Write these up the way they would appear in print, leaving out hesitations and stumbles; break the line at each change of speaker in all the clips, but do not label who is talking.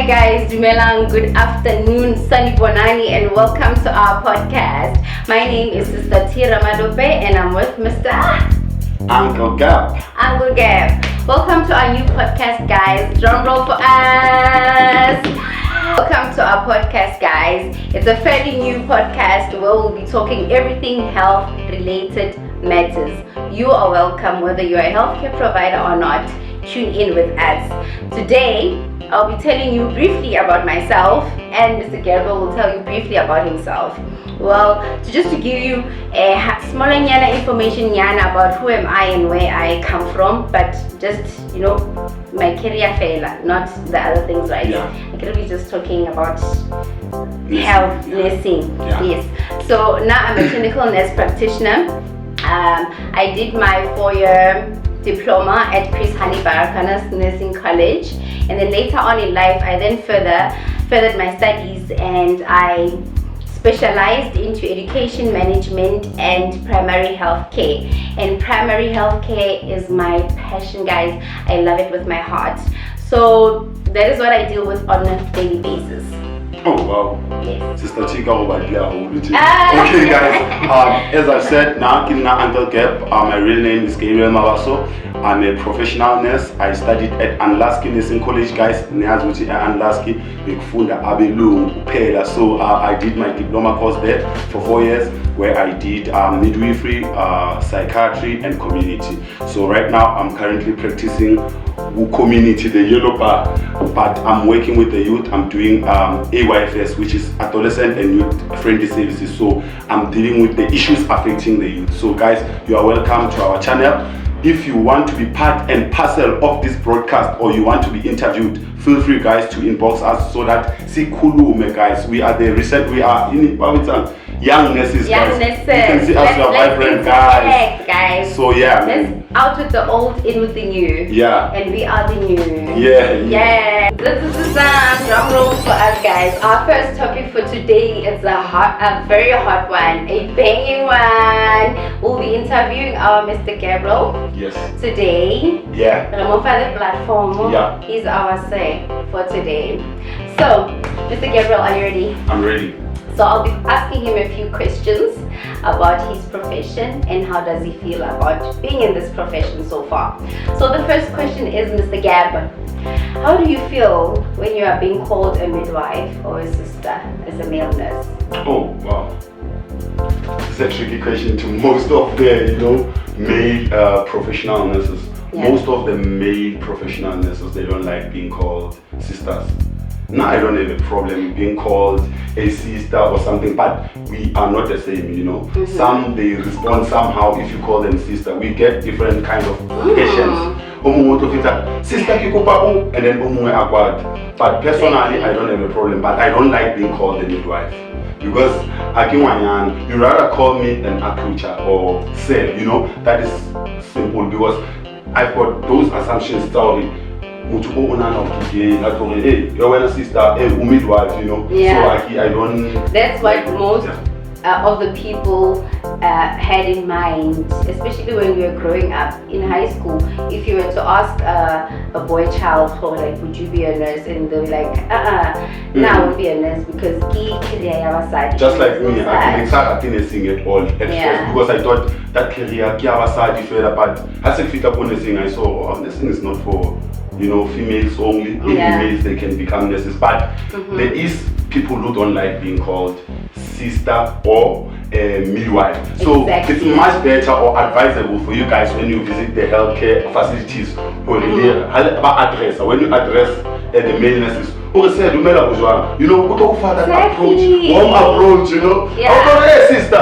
Hi guys, Dumelang, good afternoon, Sunny Bonani, and welcome to our podcast. My name is Sister Tira Madope and I'm with Mr.
Uncle Gab.
Uncle Gab. Welcome to our new podcast, guys. Drum roll for us. Welcome to our podcast, guys. It's a fairly new podcast where we'll be talking everything health related matters. You are welcome whether you're a healthcare provider or not. Tune in with us. Today, I'll be telling you briefly about myself, and Mr. Gabriel will tell you briefly about himself. Well, just to give you a small information about who am I and where I come from, but just, my career failure, not the other things, right?
Yeah.
I'm going to be just talking about health, nursing.
Yeah.
Yes. So now I'm a clinical nurse practitioner. I did my 4-year diploma at Chris Hani Barakanas Nursing College, and then later on in life I then furthered my studies and I specialized into education management and primary health care. And primary health care is my passion, guys. I love it with my heart. So that is what I deal with on a daily basis.
Oh wow.
Yes.
Sister Chika Okay guys, as I said, now I'm Uncle Gab. My real name is Gabriel Mawaso. I'm a professional nurse. I studied at Anlaski Nursing College, guys. Anlaski, so I did my diploma course there for 4 years, where I did midwifery, psychiatry, and community. So right now I'm currently practicing community, the yellow bar, but I'm working with the youth. I'm doing AYFS, which is adolescent and youth friendly services. So I'm dealing with the issues affecting the youth. So guys, you are welcome to our channel. If you want to be part and parcel of this broadcast, or you want to be interviewed, feel free guys to inbox us so that guys, we are in young nurses,
Young
guys.
nurses.
You can see us, your vibrant guys. So yeah,
let's out with the old, in with the new.
Yeah.
And we are the new.
Yeah.
This is drum roll for us, guys. Our first topic for today is a very hot one, a banging one. We'll be interviewing our Mr. Gabriel.
Yes.
Today.
Yeah.
Remove the platform.
Yeah.
Is our say for today. So, Mr. Gabriel, are you ready?
I'm ready.
So I'll be asking him a few questions about his profession and how does he feel about being in this profession so far. So the first question is, Mr. Gab, how do you feel when you are being called a midwife or a sister as a male nurse?
Oh wow, it's a tricky question to most of the male professional nurses.
Yeah.
Most of the male professional nurses, they don't like being called sisters. Now I don't have a problem being called a sister or something, but we are not the same,
Mm-hmm.
Some they respond somehow if you call them sister. We get different kind of patients. Sister kikupa and then but personally I don't have a problem, but I don't like being called a midwife. Because you rather call me an akucha or say, that is simple, because I've got those assumptions sorry. Hey, you're a sister, hey, midwife,
Yeah.
So I don't.
That's what most of the people had in mind, especially when we were growing up in high school. If you were to ask a boy child, would you be a nurse? And they'll be like, no, I won't be a nurse because
just like me, I didn't sing at all at first, because I thought that career, but as I fit up on the thing, I saw, nursing is not for females only. Males, they can become nurses, but there is people who don't like being called sister or midwife. So it's much better or advisable for you guys when you visit the healthcare facilities or address, when you address the male nurses. That approach, warm approach, hey sister,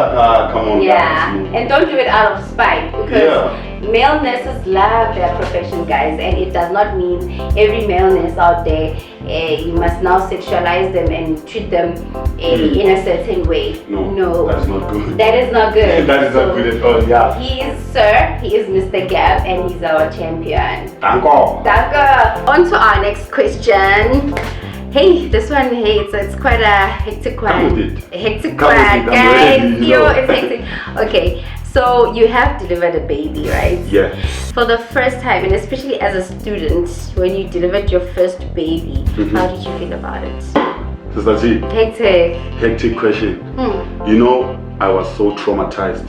come on guys.
And don't do it out of spite, because male nurses love their profession, guys, and it does not mean every male nurse out there you must now sexualize them and treat them in a certain way. No,
that's not good.
That is not good.
That is not good at all. Yeah.
He is Mr. Gab, and he's our champion.
Thank you.
On to our next question. Hey, this one, it's quite a hectic one.
Come with it.
A hectic
Come with
one,
it, I'm
guys.
ready,
It's hectic. Okay, So you have delivered a baby, right?
Yeah.
For the first time, and especially as a student, when you delivered your first baby, how did you feel about it?
Sister G, hectic question. You know, I was so traumatized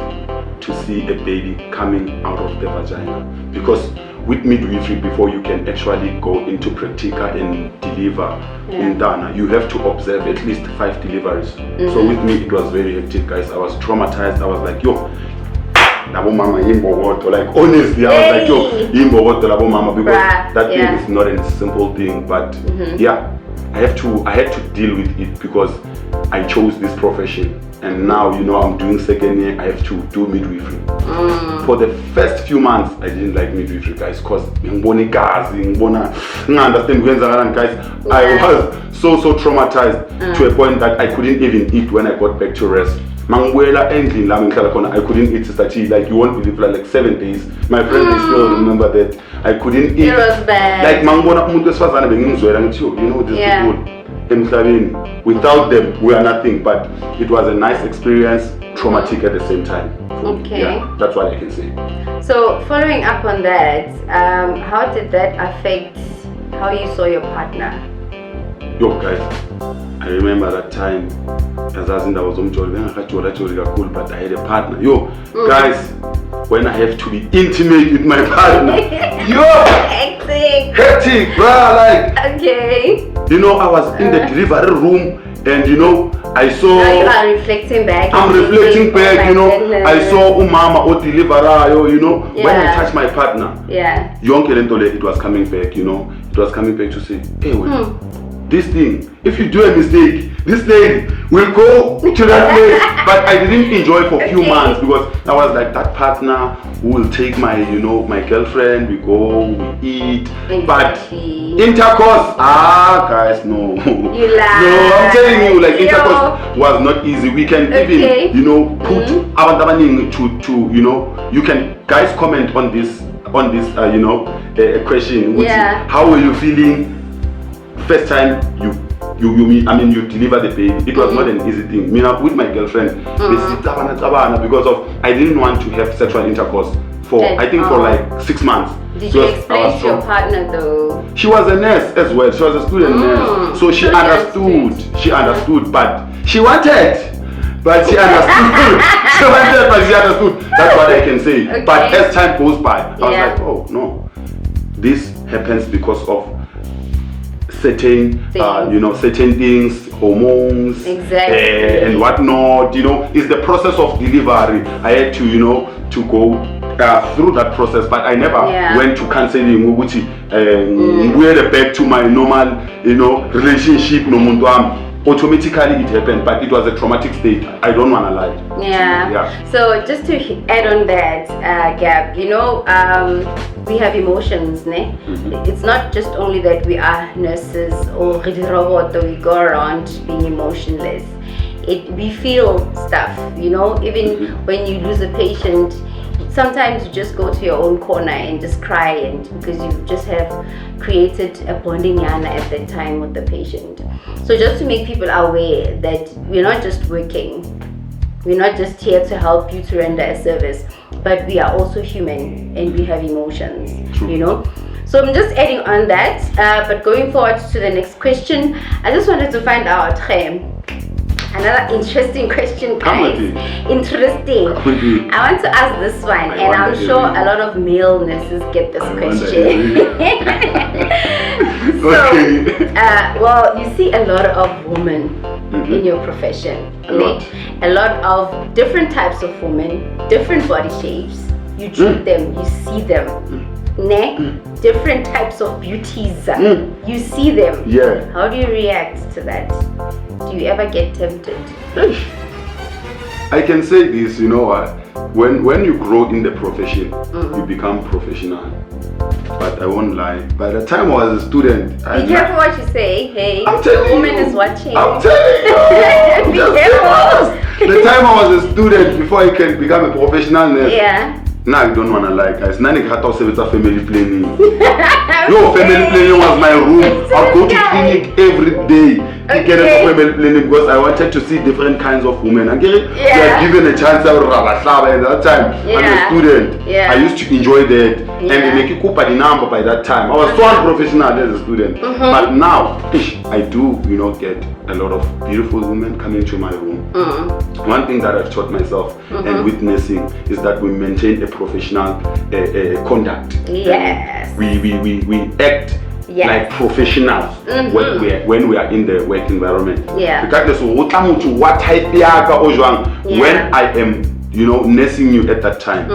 to see a baby coming out of the vagina, because with midwifery, before you can actually go into practica and deliver in Dana, you have to observe at least 5 deliveries. So with me, it was very hectic, guys. I was traumatized. I was like, yo, labo mama yimbogoto. Like, honestly, I was like, yo, yimbogoto labo mama, because that thing is not a simple thing. But yeah, I had to deal with it because I chose this profession. And now, you know, I'm doing second year, I have to do midwifery. For the first few months, I didn't like midwifery, guys, because I understand, guys. I was so traumatized to a point that I couldn't even eat when I got back to rest. I couldn't eat, Sister T, like you won't believe, like 7 days. My friends, they still remember that I couldn't eat.
It was bad.
Like, you know, these people. Without them, we are nothing. But it was a nice experience, traumatic at the same time.
Okay.
Yeah, that's what I can say.
So following up on that, how did that affect how you saw your partner?
Yo, guys, I remember that time. But I had a partner. Yo, guys, when I have to be intimate with my partner, yo, hectic, bro. Like,
okay.
You know, I was in the delivery room, and you know, I saw.
Now you are reflecting back.
I'm reflecting back, you know. Goodness. I saw umama or deliverer, you know. When I touched my partner, young Kelentole, it was coming back, you know. It was coming back to say, hey, wait, this thing, if you do a mistake, this lady will go to that place. But I didn't enjoy for a few months, because I was like, that partner who will take my, you know, my girlfriend, we go, we eat.
Exactly.
But intercourse, guys, no.
You lie.
No, I'm telling you, like, intercourse was not easy. We can even, you know, put to, you know, you can, guys, comment on this, you know, question. Which, how were you feeling first time you deliver the baby? It was not an easy thing. With my girlfriend, because of I didn't want to have sexual intercourse for for like 6 months.
Did you explain to your partner though?
She was a nurse as well. She was a student nurse, so she understood. She understood, but she wanted. But she understood. She wanted, but she understood. That's what I can say. Okay. But as time goes by, I was like, oh no, this happens because of certain you know, certain things, hormones, and whatnot, you know. It's the process of delivery. I had to, you know, to go through that process, but I never went to counseling, which went back to my normal, you know, relationship. Automatically it happened, but it was a traumatic state. I don't want to lie.
So just to add on that, Gab, you know, we have emotions, ne? It's not just only that we are nurses or robot, we go around being emotionless. We feel stuff, you know. Even when you lose a patient, sometimes you just go to your own corner and just cry, and because you just have created a bonding yana at that time with the patient. So just to make people aware that we're not just working, we're not just here to help you to render a service, but we are also human and we have emotions, you know. So I'm just adding on that, but going forward to the next question, I just wanted to find out another interesting question, guys. Interesting. I want to ask this one, and I'm sure a lot of male nurses get this question. So, well, you see a lot of women in your profession. A lot of different types of women, different body shapes. You treat them, you see them. Different types of beauties. You see them. How do you react to that? Do you ever get tempted?
I can say this, you know what? When you grow in the profession, you become professional. But I won't lie. By the time I was a student,
be careful what you say. Hey,
the
woman is watching.
I'm telling you.
Be careful.
The time I was a student before I can become a professional nurse. Now I don't wanna lie, guys. Nani kata usebeta family planning. Yo, family planning was my room. I'll go to clinic every day. get a family planning because I wanted to see different kinds of women. And we are given a chance at that time. I'm a student. I used to enjoy that. And they make you coupa the number by that time. I was so unprofessional as a student. But now, I do, get a lot of beautiful women coming to my room. One thing that I've taught myself and witnessing is that we maintain a professional conduct.
Yes.
We act like professionals when we are in the work environment. Regardless of what type when I am nursing you at that time,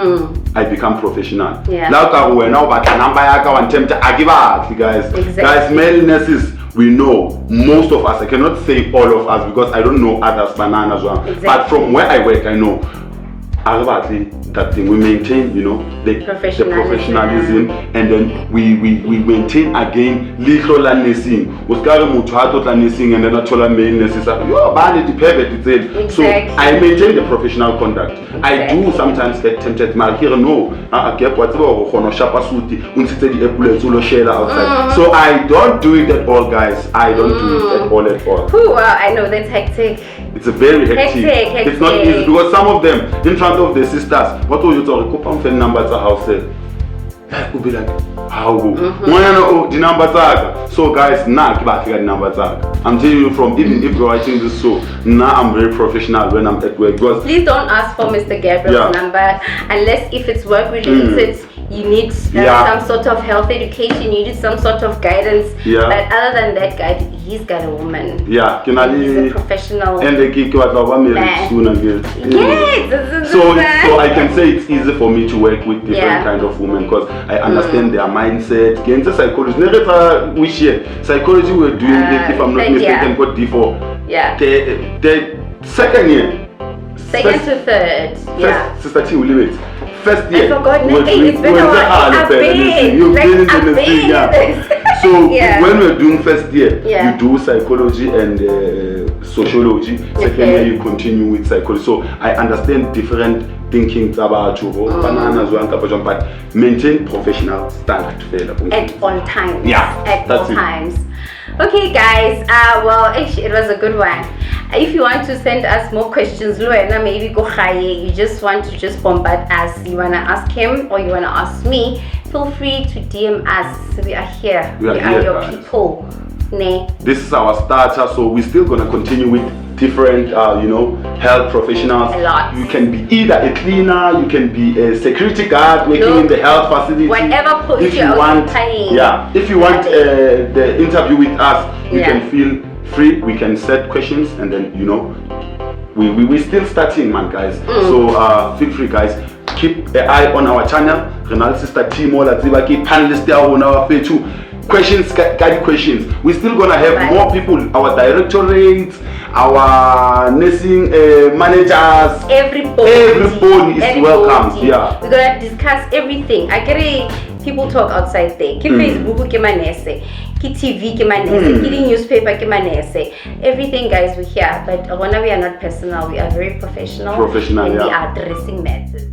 I become professional. Guys, male nurses, we know most of us. I cannot say all of us because I don't know others, bananas one. But from where I work, I know that thing. We maintain, the professionalism, and then we maintain again little nursing. And then I male nurses. So I maintain the professional conduct. I do sometimes get tempted. So I don't do it at all, guys. I don't do it at all.
Ooh, wow, I know that's hectic.
It's a very hectic. It's not easy because some of them in front of the sisters, what will you talk? Numbers are house will be like, how go? The numbers. So guys, now the numbers. I'm telling you from even if you're watching this show, now I'm very professional when I'm at work. Because
please don't ask for Mr. Gabriel's number unless if it's work related. You need some sort of health education, you need some sort of guidance. But other than that, guy, he's got a woman. He's a professional.
And the kick man. Soon again.
Yes.
So I can say it's easy for me to work with different kind of women because I understand their mindset. Psychology. We share psychology. We're doing it. If I'm not mistaken, got D4. The second year.
Second to third.
Sister T will leave it. First year.
I forgot. It's been a while. I've been in this.
So when we're doing first year, you do psychology and sociology. Second year, you continue with psychology. So I understand different thinking about bananas, but maintain professional standard
at all times.
At
all times. Okay, guys. Well, it was a good one. If you want to send us more questions, maybe go higher. You just want to just bombard us. You wanna ask him or you wanna ask me? Feel free to DM us. We are here. We are your guys. People.
This is our starter, so we're still gonna continue with different, health professionals.
A lot.
You can be either a cleaner, you can be a security guard working in the health facility.
Whatever post
if you want, if you want the interview with us, you can feel free. We can set questions, and then we're still starting, man, guys. So feel free, guys. Keep an eye on our channel. Renal Sister Team, all that panelists there on our page too. Questions, guided questions. We're still gonna have more people. Our directorates, our nursing managers. Everybody is welcome.
We're gonna discuss everything. I get people talk outside there. Ki Facebook ke manese, ki TV ke manese, ki newspaper ke manese. Everything, guys, we're here. But we are not personal. We are very professional.
And
we are addressing matters.